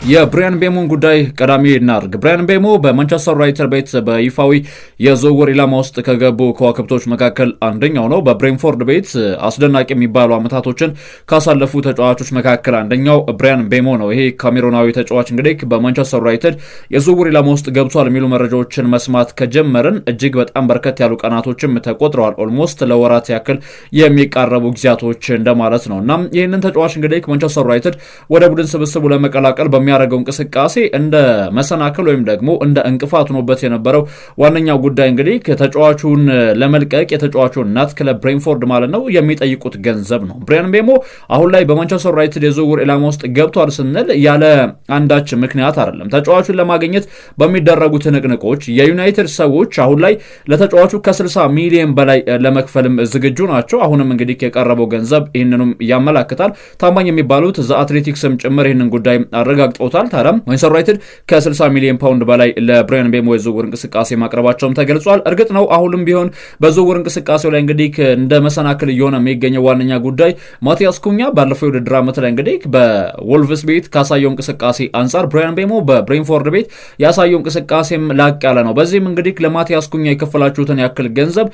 የብራያን ቤሞን ጉዳይ ቀዳሚ እናድርግ። ብራያን ቤሞ በማንቸስተር ዩናይትድ ቤት በይፋዊ የዝውውር ኢላማ ውስጥ ከገቡ ከዋክብቶች መካከል አንደኛው ነው። በብሬንፎርድ ቤት አስደናቂ የሚባሉ ዓመታቶችን ካሳለፉ ተጫዋቾች መካከል አንደኛው ብራያን ቤሞ ነው። ይሄ ካሜሩናዊ ተጫዋች እንግዲህ በማንቸስተር ዩናይትድ የዝውውር ኢላማ ውስጥ ገብቷል የሚሉ መረጃዎችን መስማት ከጀመርን እጅግ በጣም በርከት ያሉ ቀናቶችም ተቆጥረዋል። ኦልሞስት ለወራት ያክል የሚቃረቡ ጊዜያቶች እንደማለት ነው እና ይህንን ተጫዋች እንግዲህ ማንቸስተር ዩናይትድ ወደ ቡድን ስብስቡ ለመቀላቀል በሚያደርገው እንቅስቃሴ እንደ መሰናክል ወይም ደግሞ እንደ እንቅፋት ሆኖበት የነበረው ዋነኛው ጉዳይ እንግዲህ ተጫዋቹን ለመልቀቅ የተጫዋቹን እናት ክለብ ብሬንፎርድ ማለት ነው የሚጠይቁት ገንዘብ ነው። ብራያን ቤሞ አሁን ላይ በማንቸስተር ዩናይትድ የዝውውር ኢላማ ውስጥ ገብቷል ስንል ያለ አንዳች ምክንያት አይደለም። ተጫዋቹን ለማግኘት በሚደረጉ ትንቅንቆች የዩናይትድ ሰዎች አሁን ላይ ለተጫዋቹ ከ60 ሚሊዮን በላይ ለመክፈልም ዝግጁ ናቸው። አሁንም እንግዲህ የቀረበው ገንዘብ ይህንንም ያመላክታል። ታማኝ የሚባሉት ዘ አትሌቲክስም ጭምር ይህንን ጉዳይ አረጋግጠውታል። ታዲያም ማንቸስተር ዩናይትድ ከ60 ሚሊዮን ፓውንድ በላይ ለብራያን ቤሞ የዝውውር እንቅስቃሴ ማቅረባቸውም ተገልጿል። እርግጥ ነው አሁንም ቢሆን በዝውውር እንቅስቃሴው ላይ እንግዲህ እንደ መሰናክል እየሆነ የሚገኘው ዋነኛ ጉዳይ ማቲያስ ኩኛ ባለፈው የውድድር ዓመት ላይ እንግዲህ በወልቭስ ቤት ካሳየው እንቅስቃሴ አንጻር ብራያን ቤሞ በብሬንፎርድ ቤት ያሳየው እንቅስቃሴም ላቅ ያለ ነው። በዚህም እንግዲህ ለማቲያስ ኩኛ የከፈላችሁትን ያክል ገንዘብ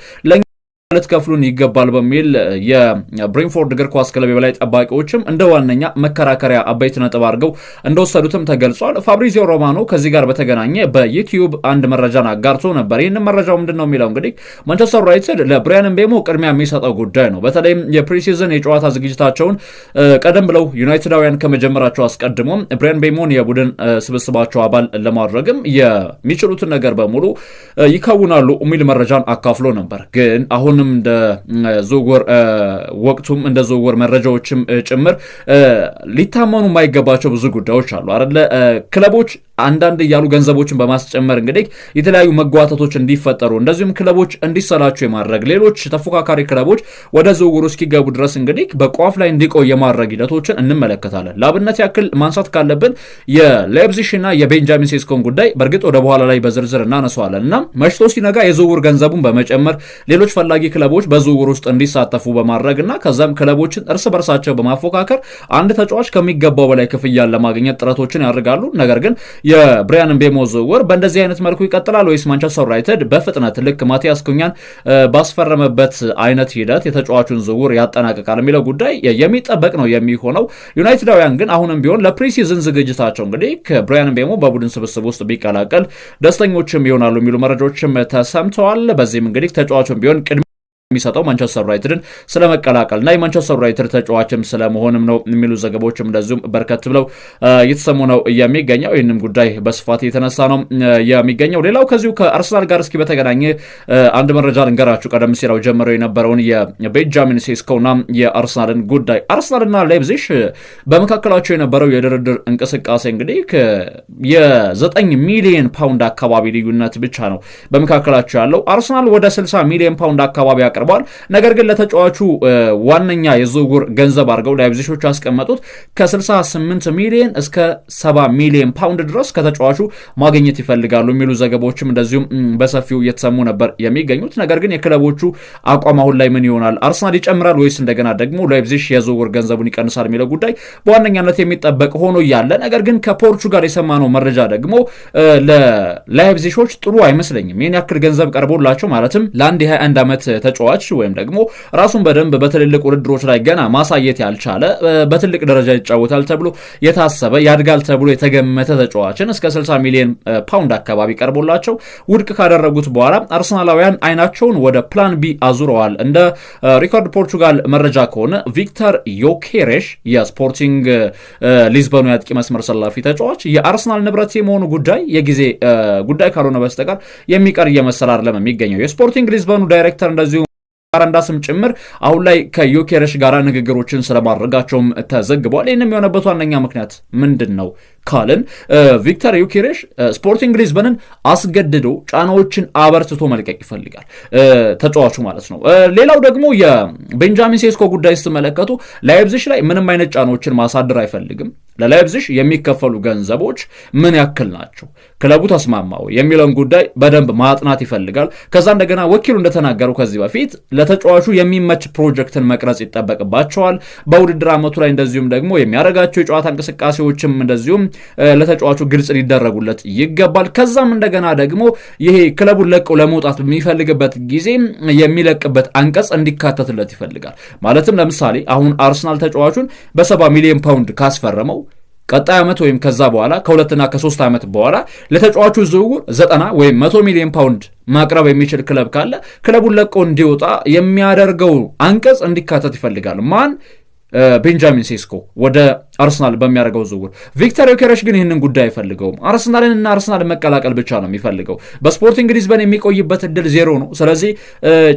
ልትከፍሉን ይገባል በሚል የብሬንፎርድ እግር ኳስ ክለብ የበላይ ጠባቂዎችም እንደ ዋነኛ መከራከሪያ አበይት ነጥብ አድርገው እንደወሰዱትም ተገልጿል። ፋብሪዚዮ ሮማኖ ከዚህ ጋር በተገናኘ በዩቲዩብ አንድ መረጃን አጋርቶ ነበር። ይህንን መረጃው ምንድነው የሚለው እንግዲህ ማንቸስተር ዩናይትድ ለብራያን ቤሞ ቅድሚያ የሚሰጠው ጉዳይ ነው። በተለይም የፕሪሲዝን የጨዋታ ዝግጅታቸውን ቀደም ብለው ዩናይትዳውያን ከመጀመራቸው አስቀድሞ ብራያን ቤሞን የቡድን ስብስባቸው አባል ለማድረግም የሚችሉትን ነገር በሙሉ ይከውናሉ የሚል መረጃን አካፍሎ ነበር። ግን አሁን እንደ ዝውውር ወቅቱም እንደ ዝውውር መረጃዎችም ጭምር ሊታመኑ የማይገባቸው ብዙ ጉዳዮች አሉ አይደለ? ክለቦች አንዳንድ እያሉ ገንዘቦችን በማስጨመር እንግዲህ የተለያዩ መጓተቶች እንዲፈጠሩ እንደዚሁም ክለቦች እንዲሰላቸው የማድረግ ሌሎች ተፎካካሪ ክለቦች ወደ ዝውውሩ እስኪገቡ ድረስ እንግዲህ በቋፍ ላይ እንዲቆይ የማድረግ ሂደቶችን እንመለከታለን። ለአብነት ያክል ማንሳት ካለብን የላይፕዚግ እና የቤንጃሚን ሴስኮን ጉዳይ በእርግጥ ወደ በኋላ ላይ በዝርዝር እናነሳዋለን እና መሽቶ ሲነጋ የዝውውር ገንዘቡን በመጨመር ሌሎች ፈላጊ ክለቦች በዝውውር ውስጥ እንዲሳተፉ በማድረግ እና ከዛም ክለቦችን እርስ በርሳቸው በማፎካከር አንድ ተጫዋች ከሚገባው በላይ ክፍያን ለማግኘት ጥረቶችን ያደርጋሉ። ነገር ግን የብራያን ቤሞ ዝውውር በእንደዚህ አይነት መልኩ ይቀጥላል ወይስ ማንቸስተር ዩናይትድ በፍጥነት ልክ ማቲያስ ኩኛን ባስፈረመበት አይነት ሂደት የተጫዋቹን ዝውውር ያጠናቅቃል የሚለው ጉዳይ የሚጠበቅ ነው የሚሆነው። ዩናይትዳውያን ግን አሁንም ቢሆን ለፕሪሲዝን ዝግጅታቸው እንግዲህ ብራያን ቤሞ በቡድን ስብስብ ውስጥ ቢቀላቀል ደስተኞችም ይሆናሉ የሚሉ መረጃዎችም ተሰምተዋል። በዚህም እንግዲህ ተጫዋቹን ቢሆን የሚሰጠው ማንቸስተር ዩናይትድን ስለመቀላቀልና የማንቸስተር ዩናይትድ ተጫዋችም ስለመሆንም ነው የሚሉ ዘገባዎችም እንደዚሁም በርከት ብለው እየተሰሙ ነው የሚገኘው። ይህንም ጉዳይ በስፋት የተነሳ ነው የሚገኘው። ሌላው ከዚሁ ከአርሰናል ጋር እስኪ በተገናኘ አንድ መረጃ ልንገራችሁ። ቀደም ሲል ጀምረው የነበረውን የቤንጃሚን ሴስኮና የአርሰናልን ጉዳይ አርሰናልና ላይፕዚግ በመካከላቸው የነበረው የድርድር እንቅስቃሴ እንግዲህ የ9 ሚሊዮን ፓውንድ አካባቢ ልዩነት ብቻ ነው በመካከላቸው ያለው። አርሰናል ወደ 60 ሚሊዮን ፓውንድ አካባቢ ያቀርባል። ነገር ግን ለተጫዋቹ ዋነኛ የዝውውር ገንዘብ አድርገው ላይፕዚጎች ያስቀመጡት ከ68 ሚሊዮን እስከ 70 ሚሊዮን ፓውንድ ድረስ ከተጫዋቹ ማግኘት ይፈልጋሉ የሚሉ ዘገባዎችም እንደዚሁም በሰፊው እየተሰሙ ነበር የሚገኙት። ነገር ግን የክለቦቹ አቋም አሁን ላይ ምን ይሆናል? አርሰናል ይጨምራል ወይስ እንደገና ደግሞ ላይፕዚግ የዝውውር ገንዘቡን ይቀንሳል የሚለው ጉዳይ በዋነኛነት የሚጠበቅ ሆኖ ያለ፣ ነገር ግን ከፖርቹጋል የሰማነው መረጃ ደግሞ ለላይፕዚጎች ጥሩ አይመስለኝም። ይህን ያክል ገንዘብ ቀርቦላቸው ማለትም ለአንድ የ21 ዓመት ተጫዋች ወይም ደግሞ ራሱን በደንብ በትልልቅ ውድድሮች ላይ ገና ማሳየት ያልቻለ በትልቅ ደረጃ ይጫወታል ተብሎ የታሰበ ያድጋል ተብሎ የተገመተ ተጫዋችን እስከ 60 ሚሊዮን ፓውንድ አካባቢ ቀርቦላቸው ውድቅ ካደረጉት በኋላ አርሰናላውያን አይናቸውን ወደ ፕላን ቢ አዙረዋል። እንደ ሪካርድ ፖርቹጋል መረጃ ከሆነ ቪክተር ዮኬሬሽ የስፖርቲንግ ሊዝበኑ ያጥቂ መስመር ሰላፊ ተጫዋች የአርሰናል ንብረት የመሆኑ ጉዳይ የጊዜ ጉዳይ ካልሆነ በስተቀር የሚቀር እየመሰለ አይደለም የሚገኘው። የስፖርቲንግ ሊዝበኑ ዳይሬክተር እንደዚሁ አራንዳስም ጭምር አሁን ላይ ከዮኬሬሽ ጋር ንግግሮችን ስለማድረጋቸውም ተዘግቧል። ይህንም የሆነበት ዋነኛ ምክንያት ምንድን ነው ካልን ቪክተር ዮኬሬሽ ስፖርቲንግ ሊዝበንን አስገድዶ ጫናዎችን አበርትቶ መልቀቅ ይፈልጋል ተጫዋቹ ማለት ነው። ሌላው ደግሞ የቤንጃሚን ሴስኮ ጉዳይ ስትመለከቱ ላይፕዚግ ላይ ምንም አይነት ጫናዎችን ማሳደር አይፈልግም። ለላይፕዚግ የሚከፈሉ ገንዘቦች ምን ያክል ናቸው፣ ክለቡ ተስማማው የሚለውን ጉዳይ በደንብ ማጥናት ይፈልጋል። ከዛ እንደገና ወኪሉ እንደተናገረው ከዚህ በፊት ለተጫዋቹ የሚመች ፕሮጀክትን መቅረጽ ይጠበቅባቸዋል። በውድድር ዓመቱ ላይ እንደዚሁም ደግሞ የሚያደርጋቸው የጨዋታ እንቅስቃሴዎችም እንደዚሁም ለተጫዋቹ ግልጽ ሊደረጉለት ይገባል። ከዛም እንደገና ደግሞ ይሄ ክለቡን ለቀው ለመውጣት በሚፈልግበት ጊዜ የሚለቅበት አንቀጽ እንዲካተትለት ይፈልጋል። ማለትም ለምሳሌ አሁን አርሰናል ተጫዋቹን በ70 ሚሊዮን ፓውንድ ካስፈረመው ቀጣይ ዓመት ወይም ከዛ በኋላ ከ2 እና 3 ዓመት በኋላ ለተጫዋቹ ዝውውር 90 ወይም 100 ሚሊዮን ፓውንድ ማቅረብ የሚችል ክለብ ካለ ክለቡን ለቆ እንዲወጣ የሚያደርገው አንቀጽ እንዲካተት ይፈልጋል። ማን? ቤንጃሚን ሴስኮ ወደ አርሰናል በሚያደርገው ዝውውር። ቪክተር ዮኬሬሽ ግን ይህንን ጉዳይ አይፈልገውም። አርሰናልን መቀላቀል ብቻ ነው የሚፈልገው። በስፖርቲንግ ሊዝበን የሚቆይበት እድል 0 ነው። ስለዚህ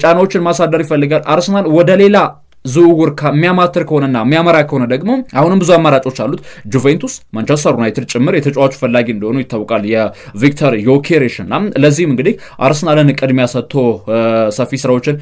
ጫናዎችን ማሳደር ይፈልጋል። አርሰናል ወደ ሌላ ዝውውር የሚያማትር ከሆነና የሚያመራ ከሆነ ደግሞ አሁንም ብዙ አማራጮች አሉት። ጁቬንቱስ፣ ማንቸስተር ዩናይትድ ጭምር የተጫዋቹ ፈላጊ እንደሆኑ ይታወቃል የቪክተር ዮኬሬሽ እና ለዚህም እንግዲህ አርሰናልን ቅድሚያ ሰጥቶ ሰፊ ስራዎችን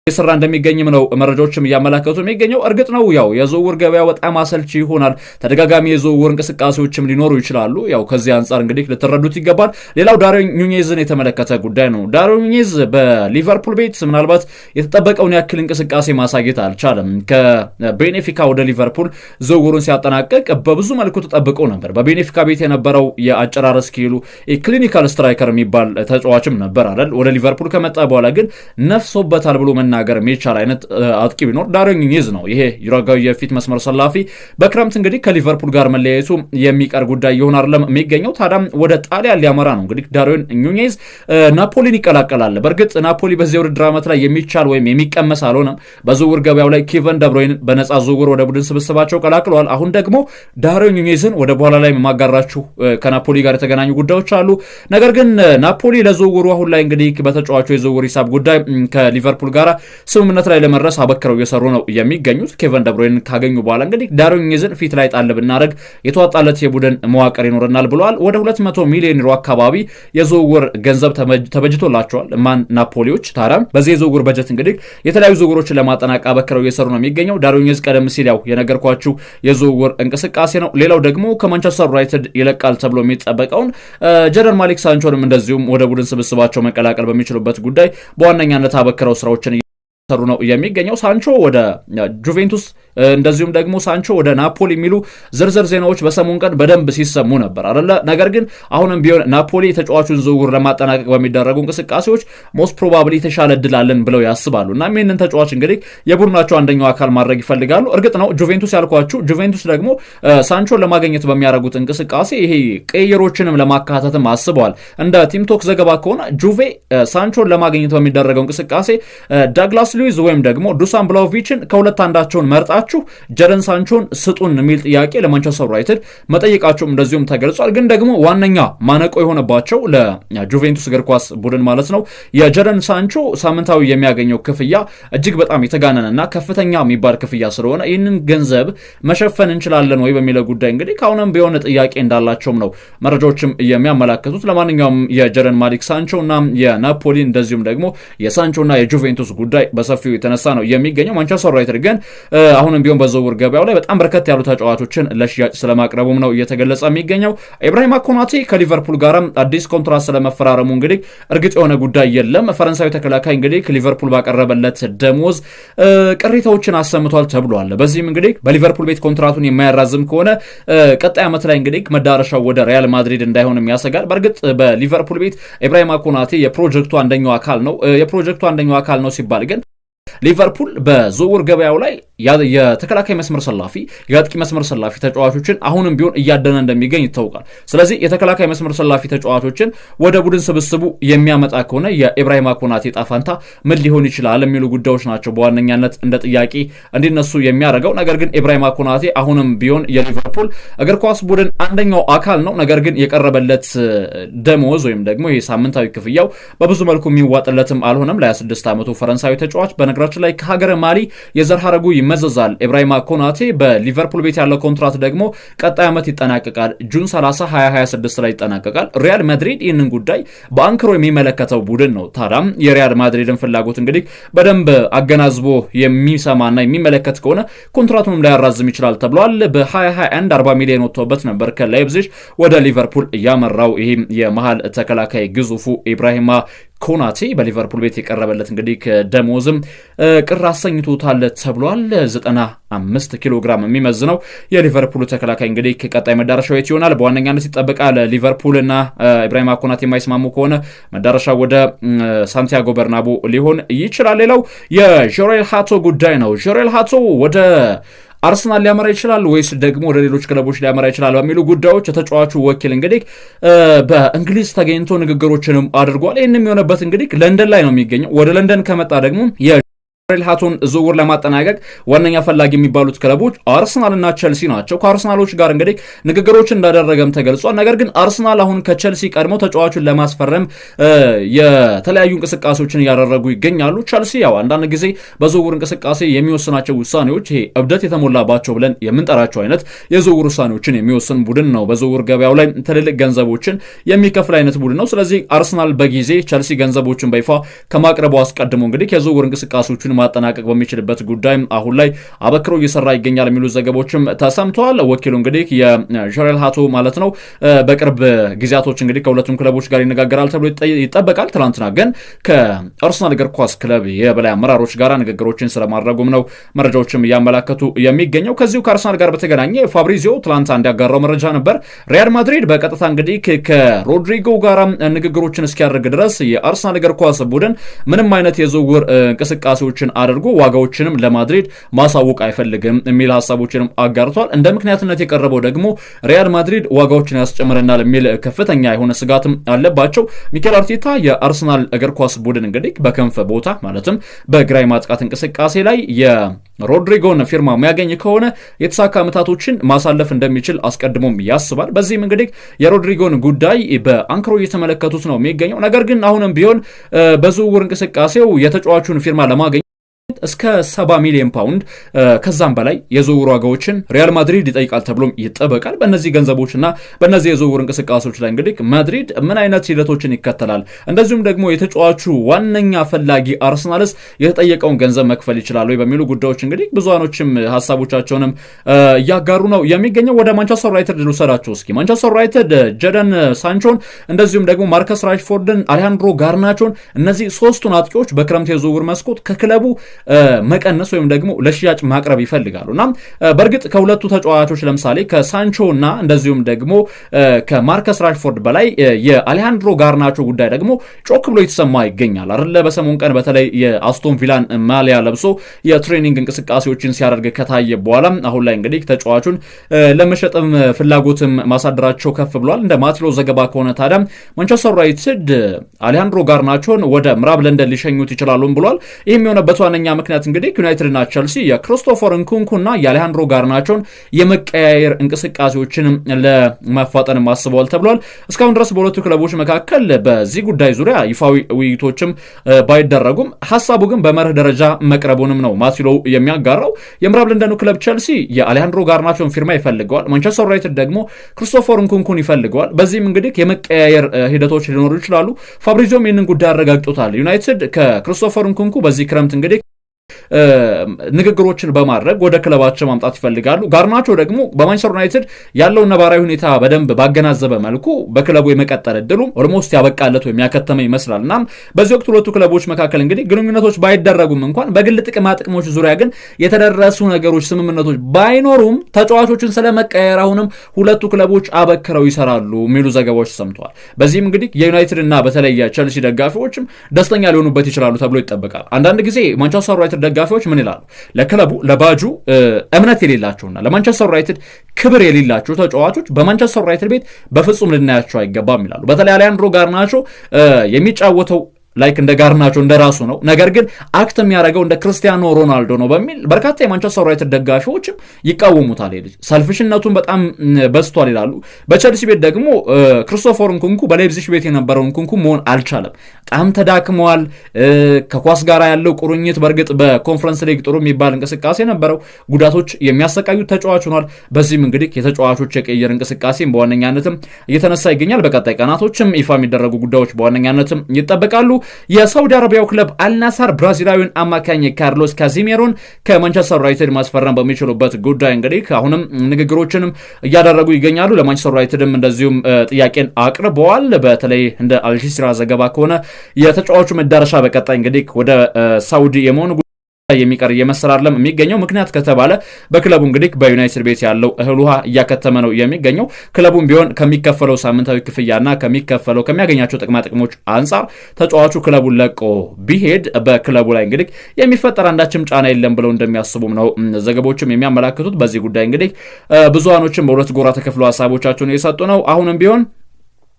የሰራ እንደሚገኝም ነው መረጃዎችም እያመላከቱ የሚገኘው። እርግጥ ነው ያው የዝውውር ገበያው በጣም አሰልቺ ይሆናል። ተደጋጋሚ የዝውውር እንቅስቃሴዎችም ሊኖሩ ይችላሉ። ያው ከዚህ አንጻር እንግዲህ ልትረዱት ይገባል። ሌላው ዳርዊን ኑኔዝን የተመለከተ ጉዳይ ነው። ዳርዊን ኑኔዝ በሊቨርፑል ቤት ምናልባት የተጠበቀውን ያክል እንቅስቃሴ ማሳየት አልቻለም። ከቤኔፊካ ወደ ሊቨርፑል ዝውውሩን ሲያጠናቀቅ በብዙ መልኩ ተጠብቆ ነበር። በቤኔፊካ ቤት የነበረው የአጨራረስ ስኪሉ ክሊኒካል ስትራይከር የሚባል ተጫዋችም ነበር አይደል? ወደ ሊቨርፑል ከመጣ በኋላ ግን ነፍሶበታል ብሎ መናገር የሚቻል አይነት አጥቂ ቢኖር ዳርዊን ኑኔዝ ነው። ይሄ ዩራጓዊ የፊት መስመር ሰላፊ በክረምት እንግዲህ ከሊቨርፑል ጋር መለያየቱ የሚቀር ጉዳይ ይሆን አይደለም የሚገኘው። ታዲያም ወደ ጣሊያን ሊያመራ ነው እንግዲህ ዳርዊን ኑኔዝ ናፖሊን ይቀላቀላል። በእርግጥ ናፖሊ በዚህ ውድድር ዓመት ላይ የሚቻል ወይም የሚቀመስ አልሆነም። በዝውውር ገበያው ላይ ኬቨን ደብሮይን በነፃ ዝውውር ወደ ቡድን ስብስባቸው ቀላቅለዋል። አሁን ደግሞ ዳርዊን ኑኔዝን ወደ በኋላ ላይ የማጋራችሁ ከናፖሊ ጋር የተገናኙ ጉዳዮች አሉ። ነገር ግን ናፖሊ ለዝውውሩ አሁን ላይ እንግዲህ በተጫዋቹ የዝውውር ሂሳብ ጉዳይ ከሊቨርፑል ጋር ስምምነት ላይ ለመድረስ አበክረው እየሰሩ ነው የሚገኙት። ኬቨን ደብሮይን ካገኙ በኋላ እንግዲህ ዳርዊን ኑኔዝን ፊት ላይ ጣል ብናደርግ የተዋጣለት የቡድን መዋቅር ይኖረናል ብለዋል። ወደ 200 ሚሊዮን ዩሮ አካባቢ የዝውውር ገንዘብ ተበጅቶላቸዋል ናፖሊዎች። ታዲያ በዚህ የዝውውር በጀት እንግዲህ የተለያዩ ዝውውሮችን ለማጠናቀቅ አበክረው እየሰሩ ነው የሚገኘው። ዳርዊን ኑኔዝ ቀደም ሲል ያው የነገርኳችሁ የዝውውር እንቅስቃሴ ነው። ሌላው ደግሞ ከማንቸስተር ዩናይትድ ይለቃል ተብሎ የሚጠበቀውን ጀረን ማሊክ ሳንቾንም እንደዚሁም ወደ ቡድን ስብስባቸው መቀላቀል በሚችሉበት ጉዳይ በዋነኛነት አበክረው ስራዎችን ሰሩ ነው የሚገኘው። ሳንቾ ወደ ጁቬንቱስ እንደዚሁም ደግሞ ሳንቾ ወደ ናፖሊ የሚሉ ዝርዝር ዜናዎች በሰሞኑ ቀን በደንብ ሲሰሙ ነበር አይደለ? ነገር ግን አሁንም ቢሆን ናፖሊ ተጫዋቹን ዝውውር ለማጠናቀቅ በሚደረጉ እንቅስቃሴዎች ሞስት ፕሮባብሊ የተሻለ እድል አለን ብለው ያስባሉ እና ይህንን ተጫዋች እንግዲህ የቡድናቸው አንደኛው አካል ማድረግ ይፈልጋሉ። እርግጥ ነው ጁቬንቱስ ያልኳችሁ፣ ጁቬንቱስ ደግሞ ሳንቾን ለማግኘት በሚያደርጉት እንቅስቃሴ ይሄ ቅይሮችንም ለማካተትም አስበዋል። እንደ ቲምቶክ ዘገባ ከሆነ ጁቬ ሳንቾን ለማግኘት በሚደረገው እንቅስቃሴ ዳግላስ ሉዊዝ ወይም ደግሞ ዱሳን ብላውቪችን ከሁለት አንዳቸውን መርጣችሁ ጀረን ሳንቾን ስጡን የሚል ጥያቄ ለማንቸስተር ዩናይትድ መጠየቃቸውም እንደዚሁም ተገልጿል። ግን ደግሞ ዋነኛ ማነቆ የሆነባቸው ለጁቬንቱስ እግር ኳስ ቡድን ማለት ነው የጀረን ሳንቾ ሳምንታዊ የሚያገኘው ክፍያ እጅግ በጣም የተጋነነና ከፍተኛ የሚባል ክፍያ ስለሆነ ይህንን ገንዘብ መሸፈን እንችላለን ወይ በሚለው ጉዳይ እንግዲህ ከአሁንም ቢሆን ጥያቄ እንዳላቸውም ነው መረጃዎችም የሚያመላክቱት። ለማንኛውም የጀረን ማሊክ ሳንቾ እና የናፖሊ እንደዚሁም ደግሞ የሳንቾና የጁቬንቱስ ጉዳይ በሰፊው የተነሳ ነው የሚገኘው። ማንቸስተር ዩናይትድ ግን አሁንም ቢሆን በዝውውር ገበያው ላይ በጣም በርከት ያሉ ተጫዋቾችን ለሽያጭ ስለማቅረቡም ነው እየተገለጸ የሚገኘው። ኢብራሂማ ኮናቴ ከሊቨርፑል ጋርም አዲስ ኮንትራት ስለመፈራረሙ እንግዲህ እርግጥ የሆነ ጉዳይ የለም። ፈረንሳዊ ተከላካይ እንግዲህ ሊቨርፑል ባቀረበለት ደሞዝ ቅሬታዎችን አሰምቷል ተብሏል። በዚህም እንግዲህ በሊቨርፑል ቤት ኮንትራቱን የማያራዝም ከሆነ ቀጣይ ዓመት ላይ እንግዲህ መዳረሻው ወደ ሪያል ማድሪድ እንዳይሆንም ያሰጋል። በእርግጥ በሊቨርፑል ቤት ኢብራሂማ ኮናቴ የፕሮጀክቱ አንደኛው አካል ነው። የፕሮጀክቱ አንደኛው አካል ነው ሲባል ግን ሊቨርፑል በዝውውር ገበያው ላይ የተከላካይ መስመር ሰላፊ፣ የአጥቂ መስመር ሰላፊ ተጫዋቾችን አሁንም ቢሆን እያደነ እንደሚገኝ ይታወቃል። ስለዚህ የተከላካይ መስመር ሰላፊ ተጫዋቾችን ወደ ቡድን ስብስቡ የሚያመጣ ከሆነ የኢብራሂማ ኮናቴ ጣፋንታ ምን ሊሆን ይችላል የሚሉ ጉዳዮች ናቸው በዋነኛነት እንደ ጥያቄ እንዲነሱ የሚያደርገው። ነገር ግን ኢብራሂማ ኮናቴ አሁንም ቢሆን የሊቨርፑል እግር ኳስ ቡድን አንደኛው አካል ነው። ነገር ግን የቀረበለት ደሞዝ ወይም ደግሞ ይህ ሳምንታዊ ክፍያው በብዙ መልኩ የሚዋጥለትም አልሆነም። ለ26 ዓመቱ ፈረንሳዊ ተጫዋች በነገራችን ላይ ከሀገረ ማሊ የዘር ሐረጉ ይመዘዛል። ኢብራሂማ ኮናቴ በሊቨርፑል ቤት ያለው ኮንትራት ደግሞ ቀጣይ ዓመት ይጠናቀቃል። ጁን 30 2026 ላይ ይጠናቀቃል። ሪያል ማድሪድ ይህንን ጉዳይ በአንክሮ የሚመለከተው ቡድን ነው። ታዲያም የሪያል ማድሪድን ፍላጎት እንግዲህ በደንብ አገናዝቦ የሚሰማና የሚመለከት ከሆነ ኮንትራቱንም ሊያራዝም ይችላል ተብሏል። በ2021 40 ሚሊዮን ወጥቶበት ነበር ከላይፕዚግ ወደ ሊቨርፑል ያመራው ይህም የመሃል ተከላካይ ግዙፉ ኢብራሂማ ኮናቴ በሊቨርፑል ቤት የቀረበለት እንግዲህ ደሞዝም ቅር አሰኝቶታል ተብሏል። 95 ኪሎ ግራም የሚመዝነው የሊቨርፑል ተከላካይ እንግዲህ ቀጣይ መዳረሻው የት ይሆናል በዋነኛነት ይጠበቃል። ሊቨርፑልና ኢብራሂማ ኮናቴ የማይስማሙ ከሆነ መዳረሻው ወደ ሳንቲያጎ በርናቦ ሊሆን ይችላል። ሌላው የጆሬል ሃቶ ጉዳይ ነው። ጆሬል ሃቶ ወደ አርሰናል ሊያመራ ይችላል ወይስ ደግሞ ወደ ሌሎች ክለቦች ሊያመራ ይችላል በሚሉ ጉዳዮች የተጫዋቹ ወኪል እንግዲህ በእንግሊዝ ተገኝቶ ንግግሮችንም አድርጓል። ይህንም የሆነበት እንግዲህ ለንደን ላይ ነው የሚገኘው። ወደ ለንደን ከመጣ ደግሞ ጆሬል ሃቶን ዝውውር ለማጠናቀቅ ዋነኛ ፈላጊ የሚባሉት ክለቦች አርሰናልና ቸልሲ ናቸው። ከአርሰናሎች ጋር እንግዲህ ንግግሮችን እንዳደረገም ተገልጿል። ነገር ግን አርሰናል አሁን ከቸልሲ ቀድሞ ተጫዋቹን ለማስፈረም የተለያዩ እንቅስቃሴዎችን እያደረጉ ይገኛሉ። ቸልሲ ያው አንዳንድ ጊዜ በዝውውር እንቅስቃሴ የሚወስናቸው ውሳኔዎች ይሄ እብደት የተሞላባቸው ብለን የምንጠራቸው አይነት የዝውውር ውሳኔዎችን የሚወስን ቡድን ነው። በዝውውር ገበያው ላይ ትልልቅ ገንዘቦችን የሚከፍል አይነት ቡድን ነው። ስለዚህ አርሰናል በጊዜ ቸልሲ ገንዘቦችን በይፋ ከማቅረቡ አስቀድሞ እንግዲህ የዝውውር እንቅስቃሴዎችን ማጠናቀቅ በሚችልበት ጉዳይ አሁን ላይ አበክሮ እየሰራ ይገኛል የሚሉ ዘገቦችም ተሰምተዋል። ወኪሉ እንግዲህ የጆሬል ሃቶ ማለት ነው በቅርብ ጊዜያቶች እንግዲህ ከሁለቱም ክለቦች ጋር ይነጋገራል ተብሎ ይጠበቃል። ትናንትና ግን ከአርሰናል እግር ኳስ ክለብ የበላይ አመራሮች ጋር ንግግሮችን ስለማድረጉም ነው መረጃዎችም እያመላከቱ የሚገኘው። ከዚሁ ከአርሰናል ጋር በተገናኘ ፋብሪዚዮ ትናንት እንዲያጋራው መረጃ ነበር። ሪያል ማድሪድ በቀጥታ እንግዲህ ከሮድሪጎ ጋር ንግግሮችን እስኪያደርግ ድረስ የአርሰናል እግር ኳስ ቡድን ምንም አይነት የዝውውር እንቅስቃሴዎችን አድርጎ ዋጋዎችንም ለማድሪድ ማሳወቅ አይፈልግም የሚል ሀሳቦችንም አጋርቷል። እንደ ምክንያትነት የቀረበው ደግሞ ሪያል ማድሪድ ዋጋዎችን ያስጨምረናል የሚል ከፍተኛ የሆነ ስጋትም አለባቸው። ሚኬል አርቴታ የአርሰናል እግር ኳስ ቡድን እንግዲህ በክንፍ ቦታ ማለትም በግራይ ማጥቃት እንቅስቃሴ ላይ የሮድሪጎን ፊርማ የሚያገኝ ከሆነ የተሳካ ዓመታቶችን ማሳለፍ እንደሚችል አስቀድሞም ያስባል። በዚህም እንግዲህ የሮድሪጎን ጉዳይ በአንክሮ እየተመለከቱት ነው የሚገኘው። ነገር ግን አሁንም ቢሆን በዝውውር እንቅስቃሴው የተጫዋቹን ፊርማ ለማገኝ እስከ 70 ሚሊዮን ፓውንድ ከዛም በላይ የዝውውር ዋጋዎችን ሪያል ማድሪድ ይጠይቃል ተብሎም ይጠበቃል። በእነዚህ ገንዘቦችና በእነዚህ የዝውውር እንቅስቃሴዎች ላይ እንግዲህ ማድሪድ ምን አይነት ሂደቶችን ይከተላል፣ እንደዚሁም ደግሞ የተጫዋቹ ዋነኛ ፈላጊ አርሰናልስ የተጠየቀውን ገንዘብ መክፈል ይችላሉ በሚሉ ጉዳዮች እንግዲህ ብዙኖችም ሀሳቦቻቸውንም እያጋሩ ነው የሚገኘው። ወደ ማንቸስተር ዩናይትድ ልውሰዳቸው እስኪ። ማንቸስተር ዩናይትድ ጀደን ሳንቾን እንደዚሁም ደግሞ ማርከስ ራሽፎርድን፣ አሌሃንድሮ ጋርናቾን እነዚህ ሶስቱን አጥቂዎች በክረምት የዝውውር መስኮት ከክለቡ መቀነስ ወይም ደግሞ ለሽያጭ ማቅረብ ይፈልጋሉ እና በእርግጥ ከሁለቱ ተጫዋቾች ለምሳሌ ከሳንቾ እና እንደዚሁም ደግሞ ከማርከስ ራሽፎርድ በላይ የአሌሃንድሮ ጋርናቾ ጉዳይ ደግሞ ጮክ ብሎ የተሰማ ይገኛል አይደለ? በሰሞኑ ቀን በተለይ የአስቶን ቪላን ማሊያ ለብሶ የትሬኒንግ እንቅስቃሴዎችን ሲያደርግ ከታየ በኋላ አሁን ላይ እንግዲህ ተጫዋቹን ለመሸጥም ፍላጎትም ማሳደራቸው ከፍ ብሏል። እንደ ማትሎ ዘገባ ከሆነ ታዲያ ማንቸስተር ዩናይትድ አሌሃንድሮ ጋርናቾን ወደ ምዕራብ ለንደን ሊሸኙት ይችላሉ ብሏል። ይህም የሆነበት ዋነኛ ምክንያት እንግዲህ ዩናይትድና ቸልሲ የክሪስቶፈር ንኩንኩና የአሌሃንድሮ ጋርናቾን የመቀያየር እንቅስቃሴዎችን ለማፋጠን አስበዋል ተብሏል። እስካሁን ድረስ በሁለቱ ክለቦች መካከል በዚህ ጉዳይ ዙሪያ ይፋዊ ውይይቶችም ባይደረጉም ሀሳቡ ግን በመርህ ደረጃ መቅረቡንም ነው ማሲሎ የሚያጋራው። የምዕራብ ለንደኑ ክለብ ቸልሲ የአሌሃንድሮ ጋርናቾን ፊርማ ይፈልገዋል። ማንቸስተር ዩናይትድ ደግሞ ክሪስቶፈር ንኩንኩን ይፈልገዋል። በዚህም እንግዲህ የመቀያየር ሂደቶች ሊኖሩ ይችላሉ። ፋብሪዚዮም ይህንን ጉዳይ አረጋግጦታል። ዩናይትድ ከክሪስቶፈር ንኩንኩ በዚህ ክረምት እንግዲህ ንግግሮችን በማድረግ ወደ ክለባቸው ማምጣት ይፈልጋሉ። ጋርናቾ ደግሞ በማንቸስተር ዩናይትድ ያለው ነባራዊ ሁኔታ በደንብ ባገናዘበ መልኩ በክለቡ የመቀጠል እድሉ ኦልሞስት ያበቃለት ወይም ያከተመ ይመስላል። እናም በዚህ ወቅት ሁለቱ ክለቦች መካከል እንግዲህ ግንኙነቶች ባይደረጉም እንኳን በግል ጥቅማ ጥቅሞች ዙሪያ ግን የተደረሱ ነገሮች፣ ስምምነቶች ባይኖሩም ተጫዋቾችን ስለመቀየር አሁንም ሁለቱ ክለቦች አበክረው ይሰራሉ የሚሉ ዘገባዎች ሰምተዋል። በዚህም እንግዲህ የዩናይትድ እና በተለይ የቸልሲ ደጋፊዎችም ደስተኛ ሊሆኑበት ይችላሉ ተብሎ ይጠበቃል። አንዳንድ ጊዜ ማንቸስተር ዩናይትድ ደጋፊዎች ምን ይላሉ? ለክለቡ ለባጁ እምነት የሌላቸውና ለማንቸስተር ዩናይትድ ክብር የሌላቸው ተጫዋቾች በማንቸስተር ዩናይትድ ቤት በፍጹም ልናያቸው አይገባም ይላሉ። በተለይ አሌሃንድሮ ጋርናቾ የሚጫወተው ላይክ እንደ ጋርናቾ እንደ ራሱ ነው፣ ነገር ግን አክት የሚያደርገው እንደ ክርስቲያኖ ሮናልዶ ነው በሚል በርካታ የማንቸስተር ዩናይትድ ደጋፊዎችም ይቃወሙታል። ልጅ ሰልፍሽነቱን በጣም በዝቷል ይላሉ። በቸልሲ ቤት ደግሞ ክሪስቶፈር ንኩንኩ በሌይፕዚግ ቤት የነበረው ንኩንኩ መሆን አልቻለም፣ በጣም ተዳክመዋል። ከኳስ ጋር ያለው ቁርኝት በእርግጥ በኮንፈረንስ ሊግ ጥሩ የሚባል እንቅስቃሴ ነበረው፣ ጉዳቶች የሚያሰቃዩት ተጫዋች ሆኗል። በዚህም እንግዲህ የተጫዋቾች የቀየር እንቅስቃሴም በዋነኛነትም እየተነሳ ይገኛል። በቀጣይ ቀናቶችም ይፋ የሚደረጉ ጉዳዮች በዋነኛነትም ይጠበቃሉ። የሳውዲ አረቢያው ክለብ አልናሳር ብራዚላዊውን አማካኝ ካርሎስ ካዚሜሮን ከማንቸስተር ዩናይትድ ማስፈረም በሚችሉበት ጉዳይ እንግዲህ አሁንም ንግግሮችንም እያደረጉ ይገኛሉ። ለማንቸስተር ዩናይትድም እንደዚሁም ጥያቄን አቅርበዋል። በተለይ እንደ አልጀዚራ ዘገባ ከሆነ የተጫዋቹ መዳረሻ በቀጣይ እንግዲህ ወደ ሳውዲ የመሆኑ የሚቀር የመሰላለም የሚገኘው ምክንያት ከተባለ በክለቡ እንግዲህ በዩናይትድ ቤት ያለው እህል ውሃ እያከተመ ነው የሚገኘው። ክለቡም ቢሆን ከሚከፈለው ሳምንታዊ ክፍያና ከሚያገኛቸው ጥቅማ ጥቅሞች አንጻር ተጫዋቹ ክለቡን ለቆ ቢሄድ በክለቡ ላይ እንግዲህ የሚፈጠር አንዳችም ጫና የለም ብለው እንደሚያስቡም ነው ዘገቦችም የሚያመላክቱት። በዚህ ጉዳይ እንግዲህ ብዙሃኖችም በሁለት ጎራ ተከፍለው ሀሳቦቻቸውን እየሰጡ ነው። አሁንም ቢሆን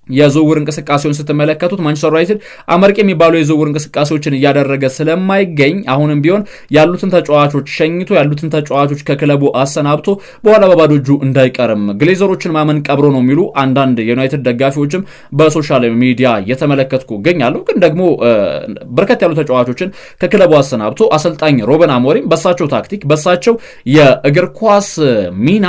የዝውውር እንቅስቃሴውን ስትመለከቱት ማንቸስተር ዩናይትድ አመርቂ የሚባሉ የዝውውር እንቅስቃሴዎችን እያደረገ ስለማይገኝ አሁንም ቢሆን ያሉትን ተጫዋቾች ሸኝቶ ያሉትን ተጫዋቾች ከክለቡ አሰናብቶ በኋላ በባዶ እጁ እንዳይቀርም ግሌዘሮችን ማመን ቀብሮ ነው የሚሉ አንዳንድ የዩናይትድ ደጋፊዎችም በሶሻል ሚዲያ እየተመለከትኩ እገኛለሁ። ግን ደግሞ በርከት ያሉ ተጫዋቾችን ከክለቡ አሰናብቶ አሰልጣኝ ሮበን አሞሪም በሳቸው ታክቲክ በሳቸው የእግር ኳስ ሚና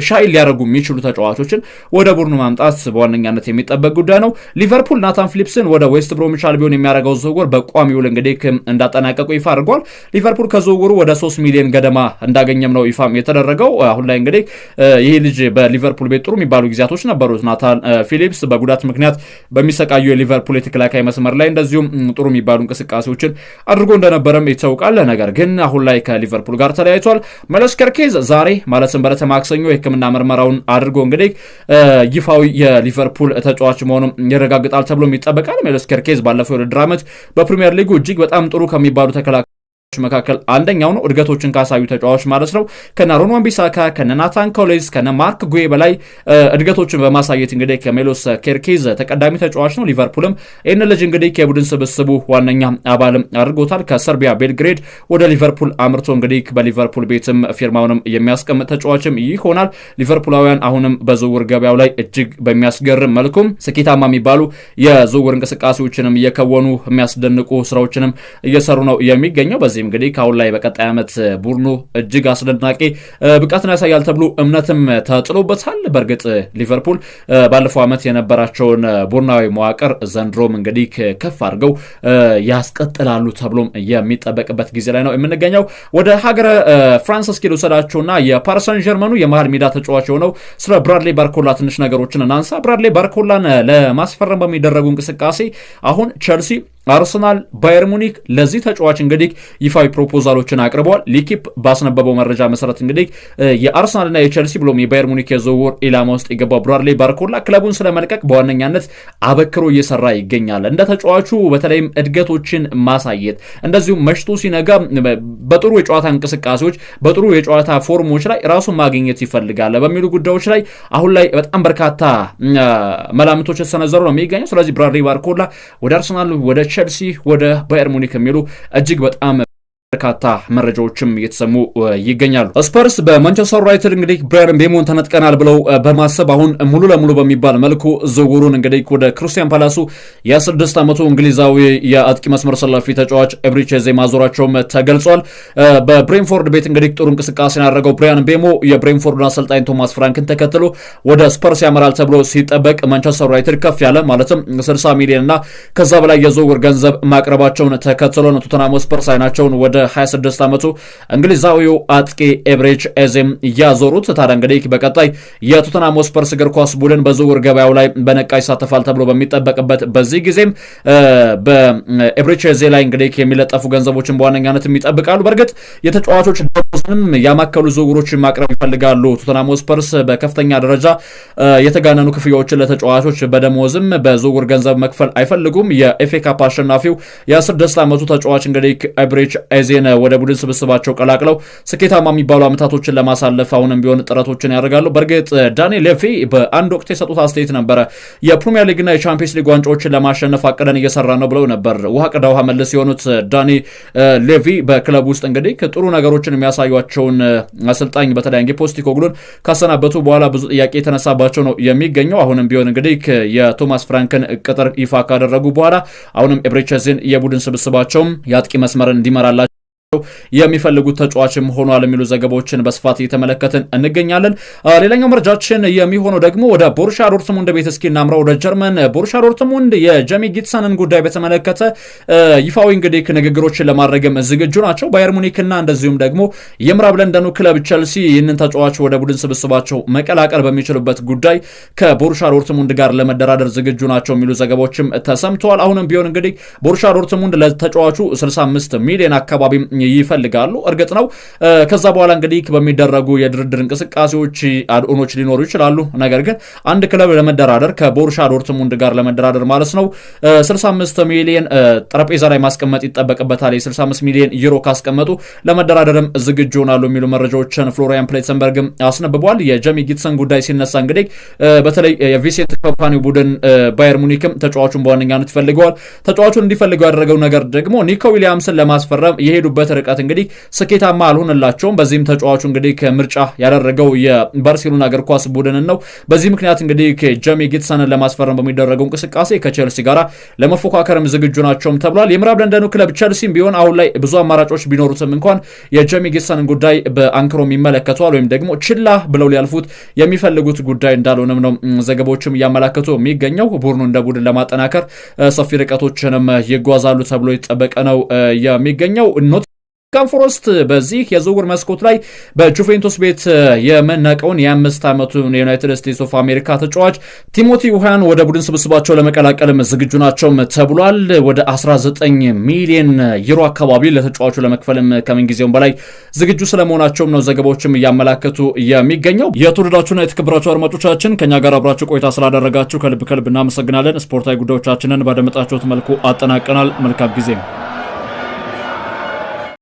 ሻይል ሊያደርጉ የሚችሉ ተጫዋቾችን ወደ ቡድኑ ማምጣት በዋነኛነት የሚጠበቅ ጉዳይ ነው። ሊቨርፑል ናታን ፊሊፕስን ወደ ዌስት ብሮሚች አልቢዮን የሚያደርገው ዝውውር በቋሚ ውል እንግዲህ እንዳጠናቀቁ ይፋ አድርጓል። ሊቨርፑል ከዝውውሩ ወደ 3 ሚሊዮን ገደማ እንዳገኘም ነው ይፋም የተደረገው። አሁን ላይ እንግዲህ ይህ ልጅ በሊቨርፑል ቤት ጥሩ የሚባሉ ጊዜያቶች ነበሩት። ናታን ፊሊፕስ በጉዳት ምክንያት በሚሰቃዩ የሊቨርፑል የተከላካይ መስመር ላይ እንደዚሁም ጥሩ የሚባሉ እንቅስቃሴዎችን አድርጎ እንደነበረም ይታወቃል። ነገር ግን አሁን ላይ ከሊቨርፑል ጋር ተለያይቷል። ሜሎስ ኬርኬዝ ዛሬ ማለትም በዕለተ ማክሰኞ የሕክምና ምርመራውን አድርጎ እንግዲህ ይፋዊ ሊቨርፑል ተጫዋች መሆኑን ይረጋግጣል ተብሎ ይጠበቃል። ሜሎስ ኬርኬዝ ባለፈው የውድድር ዓመት በፕሪሚየር ሊጉ እጅግ በጣም ጥሩ ከሚባሉ ተከላካዮች መካከል አንደኛው ነው። እድገቶችን ካሳዩ ተጫዋች ማለት ነው። ከነ ሮን wan-bissaka ከነ ናታን ኮሌዝ ከነ ማርክ ጉዌ በላይ እድገቶችን በማሳየት እንግዲህ ከሜሎስ ኬርኬዝ ተቀዳሚ ተጫዋች ነው። ሊቨርፑልም ይህን ልጅ እንግዲህ የቡድን ስብስቡ ዋነኛ አባልም አድርጎታል። ከሰርቢያ ቤልግሬድ ወደ ሊቨርፑል አምርቶ እንግዲህ በሊቨርፑል ቤትም ፊርማውንም የሚያስቀምጥ ተጫዋችም ይሆናል። ሊቨርፑላውያን አሁንም በዝውውር ገበያው ላይ እጅግ በሚያስገርም መልኩም ስኬታማ የሚባሉ የዝውውር እንቅስቃሴዎችንም እየከወኑ የሚያስደንቁ ስራዎችንም እየሰሩ ነው የሚገኘው። በዚህ እንግዲህ ካሁን ላይ በቀጣይ ዓመት ቡድኑ እጅግ አስደናቂ ብቃትን ያሳያል ተብሎ እምነትም ተጥሎበታል። በእርግጥ ሊቨርፑል ባለፈው ዓመት የነበራቸውን ቡድናዊ መዋቅር ዘንድሮም እንግዲህ ከፍ አድርገው ያስቀጥላሉ ተብሎም የሚጠበቅበት ጊዜ ላይ ነው የምንገኘው። ወደ ሀገረ ፍራንስ እስኪ ልውሰዳቸውና የፓሪስ ሰን ዠርመኑ የመሃል ሜዳ ተጫዋች የሆነው ስለ ብራድሊ ባርኮላ ትንሽ ነገሮችን እናንሳ። ብራድሊ ባርኮላን ለማስፈረም በሚደረጉ እንቅስቃሴ አሁን ቸልሲ፣ አርሰናል፣ ባየር ሙኒክ ለዚህ ተጫዋች እንግዲህ ይፋዊ ፕሮፖዛሎችን አቅርበዋል። ሊኪፕ ባስነበበው መረጃ መሰረት እንግዲህ የአርሰናልና የቸልሲ ብሎም የባየር ሙኒክ የዝውውር ኢላማ ውስጥ የገባው ብራድሊ ባርኮላ ክለቡን ስለመልቀቅ በዋነኛነት አበክሮ እየሰራ ይገኛል። እንደ ተጫዋቹ በተለይም እድገቶችን ማሳየት እንደዚሁም መሽቶ ሲነጋ በጥሩ የጨዋታ እንቅስቃሴዎች በጥሩ የጨዋታ ፎርሞች ላይ ራሱን ማግኘት ይፈልጋል በሚሉ ጉዳዮች ላይ አሁን ላይ በጣም በርካታ መላምቶች የተሰነዘሩ ነው የሚገኘው። ስለዚህ ብራድሊ ባርኮላ ወደ አርሰናል፣ ወደ ቸልሲ፣ ወደ ባየር ሙኒክ የሚሉ እጅግ በጣም በርካታ መረጃዎችም እየተሰሙ ይገኛሉ። ስፐርስ በማንቸስተር ዩናይትድ እንግዲህ ብራያን ምቤሞን ተነጥቀናል ብለው በማሰብ አሁን ሙሉ ለሙሉ በሚባል መልኩ ዝውውሩን እንግዲህ ወደ ክሪስታል ፓላሱ የ6 ዓመቱ እንግሊዛዊ የአጥቂ መስመር ሰላፊ ተጫዋች ኤብሪቼዜ ማዞራቸውም ተገልጿል። በብሬንፎርድ ቤት እንግዲህ ጥሩ እንቅስቃሴ ያደረገው ብራያን ምቤሞ የብሬንፎርድን አሰልጣኝ ቶማስ ፍራንክን ተከትሎ ወደ ስፐርስ ያመራል ተብሎ ሲጠበቅ ማንቸስተር ዩናይትድ ከፍ ያለ ማለትም 60 ሚሊዮን እና ከዛ በላይ የዝውውር ገንዘብ ማቅረባቸውን ተከትሎ ነው ቶተንሃም ስፐርስ አይናቸውን ወደ 26 ዓመቱ እንግሊዛዊው አጥቂ ኤብሬች ኤዜም እያዞሩት። ታዲያ እንግዲህ በቀጣይ የቶተንሃም ስፐርስ እግር ኳስ ቡድን በዝውውር ገበያው ላይ በነቃ ይሳተፋል ተብሎ በሚጠበቅበት በዚህ ጊዜም በኤብሬች ኤዜ ላይ እንግዲህ የሚለጠፉ ገንዘቦችን በዋነኛነት ይጠብቃሉ። በእርግጥ የተጫዋቾች ደሞዝንም ያማከሉ ዝውውሮችን ማቅረብ ይፈልጋሉ። ቶተንሃም ስፐርስ በከፍተኛ ደረጃ የተጋነኑ ክፍያዎችን ለተጫዋቾች በደሞዝም በዝውውር ገንዘብ መክፈል አይፈልጉም። የኤፍኤ ካፕ አሸናፊው የ6 ዓመቱ ተጫዋች እንግዲህ ኤብሬች ኤዜ ወደ ቡድን ስብስባቸው ቀላቅለው ስኬታማ የሚባሉ አመታቶችን ለማሳለፍ አሁንም ቢሆን ጥረቶችን ያደርጋሉ። በእርግጥ ዳኒ ሌቪ በአንድ ወቅት የሰጡት አስተያየት ነበረ። የፕሪሚየር ሊግና የቻምፒየንስ ሊግ ዋንጫዎችን ለማሸነፍ አቅደን እየሰራ ነው ብለው ነበር። ውሃ ቅዳ ውሃ መልስ የሆኑት ዳኒ ሌቪ በክለብ ውስጥ እንግዲህ ጥሩ ነገሮችን የሚያሳዩቸውን አሰልጣኝ በተለይ ፖስቴኮግሉን ካሰናበቱ በኋላ ብዙ ጥያቄ የተነሳባቸው ነው የሚገኘው። አሁንም ቢሆን እንግዲህ የቶማስ ፍራንክን ቅጥር ይፋ ካደረጉ በኋላ አሁንም ኤብሬቼዜን የቡድን ስብስባቸውም የአጥቂ መስመርን እንዲመራላቸው የሚፈልጉት ተጫዋችም ሆኗል የሚሉ ዘገባዎችን በስፋት እየተመለከትን እንገኛለን። ሌላኛው መረጃችን የሚሆነው ደግሞ ወደ ቦሩሲያ ዶርትሙንድ ቤት እስኪ እናምራ። ወደ ጀርመን ቦሩሲያ ዶርትሙንድ የጄሚ ጊትሰንን ጉዳይ በተመለከተ ይፋዊ እንግዲህ ንግግሮችን ለማድረግም ዝግጁ ናቸው። ባየር ሙኒክና እንደዚሁም ደግሞ የምዕራብ ለንደኑ ክለብ ቸልሲ ይህንን ተጫዋች ወደ ቡድን ስብስባቸው መቀላቀል በሚችሉበት ጉዳይ ከቦሩሲያ ዶርትሙንድ ጋር ለመደራደር ዝግጁ ናቸው የሚሉ ዘገባዎችም ተሰምተዋል። አሁንም ቢሆን እንግዲህ ቦሩሲያ ዶርትሙንድ ለተጫዋቹ 65 ሚሊዮን አካባቢ ይፈልጋሉ። እርግጥ ነው ከዛ በኋላ እንግዲህ በሚደረጉ የድርድር እንቅስቃሴዎች አድኦኖች ሊኖሩ ይችላሉ። ነገር ግን አንድ ክለብ ለመደራደር ከቦሩሲያ ዶርትሙንድ ጋር ለመደራደር ማለት ነው 65 ሚሊዮን ጠረጴዛ ላይ ማስቀመጥ ይጠበቅበታል። የ65 ሚሊዮን ዩሮ ካስቀመጡ ለመደራደርም ዝግጁ ሆናሉ የሚሉ መረጃዎችን ፍሎሪያን ፕሌተንበርግም አስነብቧል። የጄሚ ጊትሰን ጉዳይ ሲነሳ እንግዲህ በተለይ የቪሴንት ኮምፓኒ ቡድን ባየር ሙኒክም ተጫዋቹን በዋነኛነት ይፈልገዋል። ተጫዋቹን እንዲፈልገው ያደረገው ነገር ደግሞ ኒኮ ዊሊያምስን ለማስፈረም የሄዱበት ርቀት እንግዲህ ስኬታማ አልሆነላቸውም። በዚህም ተጫዋቹ እንግዲህ ከምርጫ ያደረገው የባርሴሎና እግር ኳስ ቡድንን ነው። በዚህ ምክንያት እንግዲህ ጄሚ ጊትሰንን ለማስፈረም በሚደረገው እንቅስቃሴ ከቼልሲ ጋር ለመፎካከርም ዝግጁ ናቸውም ተብሏል። የምዕራብ ለንደኑ ክለብ ቼልሲም ቢሆን አሁን ላይ ብዙ አማራጮች ቢኖሩትም እንኳን የጄሚ ጊትሰንን ጉዳይ በአንክሮ ይመለከተዋል ወይም ደግሞ ችላ ብለው ሊያልፉት የሚፈልጉት ጉዳይ እንዳልሆነም ነው ዘገባዎችም እያመላከቱ የሚገኘው። ቡድኑ እንደ ቡድን ለማጠናከር ሰፊ ርቀቶችንም ይጓዛሉ ተብሎ ይጠበቀ ነው የሚገኘው። ኖቲንግሃም ፎረስት በዚህ የዝውውር መስኮት ላይ በጁቬንቱስ ቤት የመነቀውን የ5 ዓመቱን የዩናይትድ ስቴትስ ኦፍ አሜሪካ ተጫዋች ቲሞቲ ዌሃን ወደ ቡድን ስብስባቸው ለመቀላቀልም ዝግጁ ናቸውም ተብሏል። ወደ 19 ሚሊዮን ዩሮ አካባቢ ለተጫዋቹ ለመክፈልም ከምንጊዜውም በላይ ዝግጁ ስለመሆናቸውም ነው ዘገባዎችም እያመላከቱ የሚገኘው። የተወደዳችሁና የተከበራችሁ አድማጮቻችን ከኛ ጋር አብራችሁ ቆይታ ስላደረጋችሁ ከልብ እናመሰግናለን። ስፖርታዊ ጉዳዮቻችንን ባደመጣችሁት መልኩ አጠናቀናል። መልካም ጊዜ።